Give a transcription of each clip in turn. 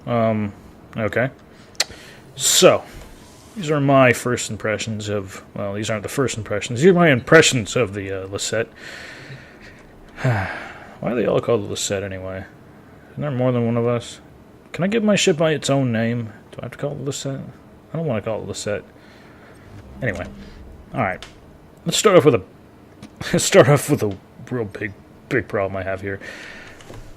Okay. So, these are my first impressions of... Well, these aren't the first impressions. These are my impressions of the Liset. Why are they all called the Liset anyway? Isn't there more than one of us? Can I give my ship by its own name? Do I have to call it Liset? I don't want to call it Liset. Anyway. Alright. Let's start off with a real big problem I have here.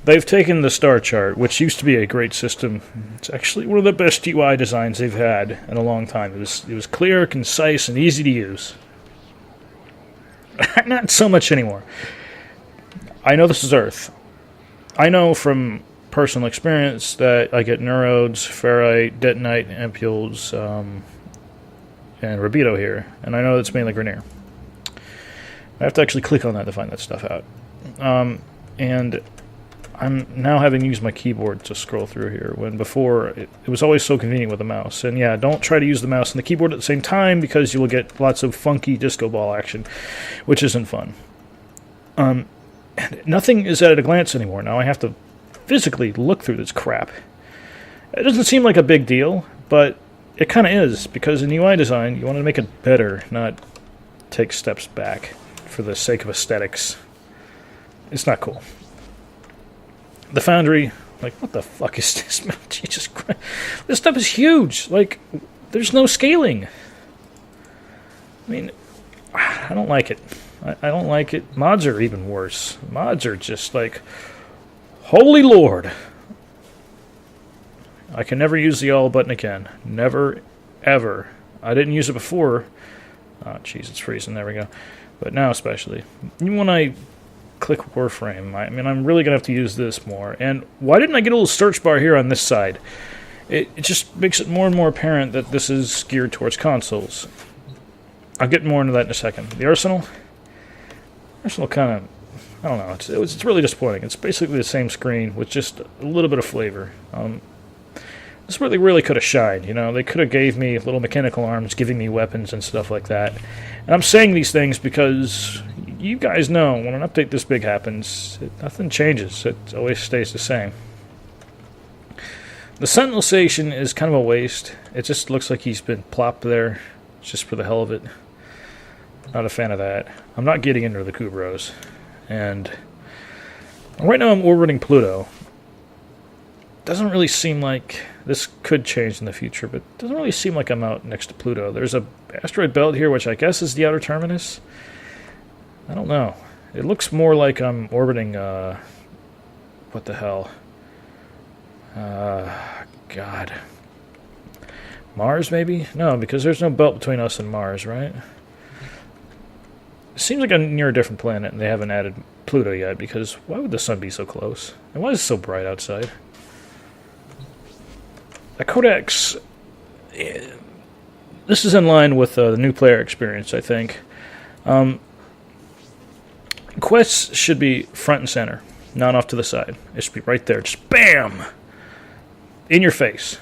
They've taken the star chart, which used to be a great system. It's actually one of the best UI designs they've had in a long time. It was clear, concise, and easy to use. Not so much anymore. I know this is Earth. I know from personal experience that I get neurodes, ferrite, detonite, ampules, and Urubito here. And I know it's mainly Grenier. I have to actually click on that to find that stuff out. And I'm now having used my keyboard to scroll through here, when before it was always so convenient with a mouse. And yeah, don't try to use the mouse and the keyboard at the same time, because you will get lots of funky disco ball action, which isn't fun. And nothing is at a glance anymore. Now I have to physically look through this crap. It doesn't seem like a big deal, but it kind of is, because in UI design, you want to make it better, not take steps back for the sake of aesthetics. It's not cool. The Foundry, like, what the fuck is this, man? Jesus Christ. This stuff is huge. Like, there's no scaling. I mean, I don't like it. I don't like it. Mods are even worse. Mods are just like, holy Lord. I can never use the all button again. Never, ever. I didn't use it before. Oh, jeez, it's freezing. There we go. But now especially. Even when I click Warframe, I mean, I'm really going to have to use this more. And why didn't I get a little search bar here on this side? It just makes it more and more apparent that this is geared towards consoles. I'll get more into that in a second. The Arsenal kind of, I don't know, it's really disappointing. It's basically the same screen with just a little bit of flavor. This really could have shined, you know. They could have gave me little mechanical arms, giving me weapons and stuff like that. And I'm saying these things because you guys know when an update this big happens, nothing changes. It always stays the same. The Sentinel Station is kind of a waste. It just looks like he's been plopped there just for the hell of it. Not a fan of that. I'm not getting into the Kubros. And right now I'm orbiting Pluto. Doesn't really seem like this could change in the future, but it doesn't really seem like I'm out next to Pluto. There's a asteroid belt here, which I guess is the outer terminus. I don't know. It looks more like I'm orbiting, what the hell? God. Mars, maybe? No, because there's no belt between us and Mars, right? It seems like I'm near a different planet, and they haven't added Pluto yet, because why would the sun be so close? And why is it so bright outside? The Codex, this is in line with the new player experience, I think. Quests should be front and center, not off to the side. It should be right there, just BAM! In your face.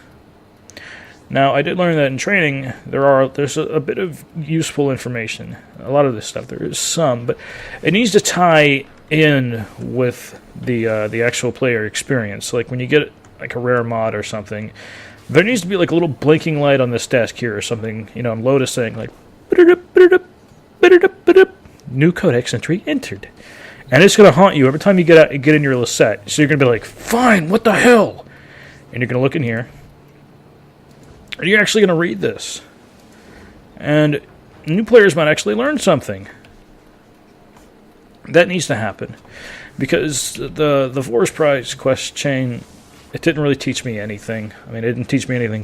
Now, I did learn that in training, there's a bit of useful information. A lot of this stuff, there is some, but it needs to tie in with the actual player experience. Like when you get like a rare mod or something, there needs to be like a little blinking light on this desk here or something, you know, on Lotus saying like, new codex entry entered. And it's going to haunt you every time you get in your Liset. So you're going to be like, fine, what the hell? And you're going to look in here. And you're actually going to read this. And new players might actually learn something. That needs to happen. Because the Force Prize quest chain, it didn't really teach me anything. I mean, it didn't teach me anything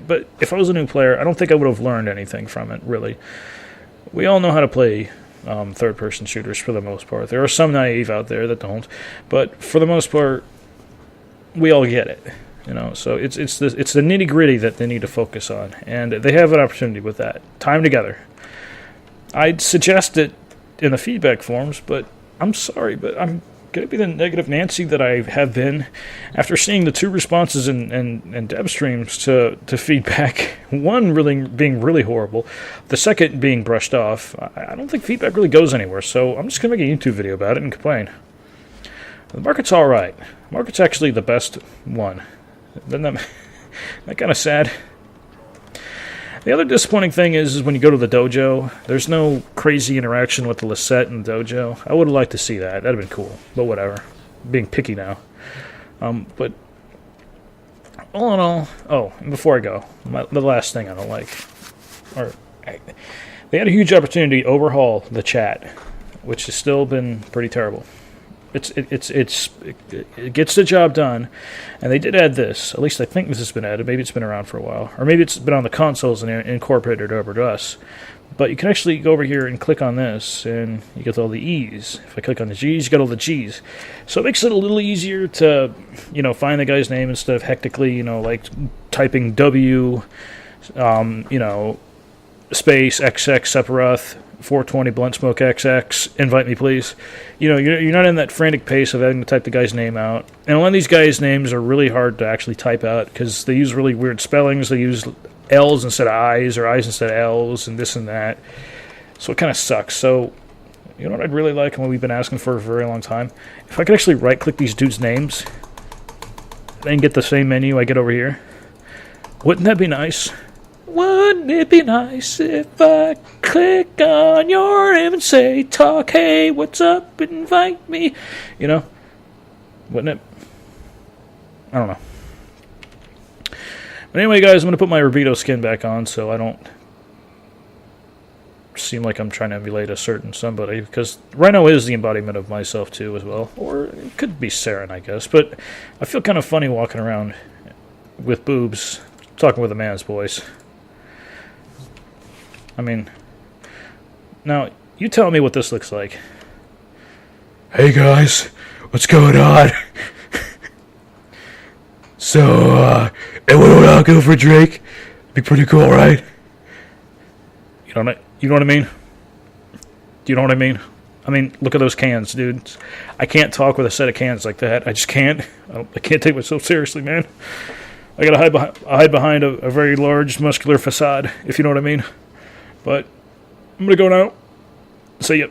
but if I was a new player, I don't think I would have learned anything from it, really. We all know how to play third-person shooters for the most part. There are some naive out there that don't, but for the most part, we all get it. You know, so it's the nitty-gritty that they need to focus on, and they have an opportunity with that. Time together. I'd suggest it in the feedback forums, but I'm sorry, but I'm going to be the negative Nancy that I have been after seeing the two responses in dev streams to feedback. One really being really horrible, the second being brushed off. I don't think feedback really goes anywhere, so I'm just going to make a YouTube video about it and complain. The market's alright. The market's actually the best one. Isn't that kind of sad? The other disappointing thing is when you go to the dojo, there's no crazy interaction with the Liset in the dojo. I would have liked to see that. That'd have been cool. But whatever. Being picky now. But all in all... Oh, and before I go, the last thing I don't like. They had a huge opportunity to overhaul the chat, which has still been pretty terrible. It gets the job done, and they did add this. At least I think this has been added. Maybe it's been around for a while, or maybe it's been on the consoles and incorporated over to us. But you can actually go over here and click on this, and you get all the E's. If I click on the G's, you get all the G's. So it makes it a little easier to, find the guy's name instead of hectically, like typing W, space XX Sephiroth 420 blunt smoke XX, invite me please. You're not in that frantic pace of having to type the guy's name out. And a lot of these guys' names are really hard to actually type out because they use really weird spellings. They use L's instead of I's or I's instead of L's and this and that. So it kind of sucks. So, you know what I'd really like and what we've been asking for a very long time? If I could actually right-click these dudes' names and get the same menu I get over here. Wouldn't that be nice? Wouldn't it be nice if I click on your name and say, talk, hey, what's up, invite me? Wouldn't it? I don't know. But anyway, guys, I'm going to put my Urubito skin back on so I don't seem like I'm trying to emulate a certain somebody, because Rhino is the embodiment of myself, too, as well. Or it could be Saren, I guess. But I feel kind of funny walking around with boobs, talking with a man's voice. I mean, now, you tell me what this looks like. Hey guys, what's going on? So, everyone out go for a drink? Be pretty cool, right? You know what I mean? Do you know what I mean? I mean, look at those cans, dude. I can't talk with a set of cans like that. I just can't. I can't take myself seriously, man. I gotta hide behind a very large, muscular facade, if you know what I mean. But I'm going to go now. See ya.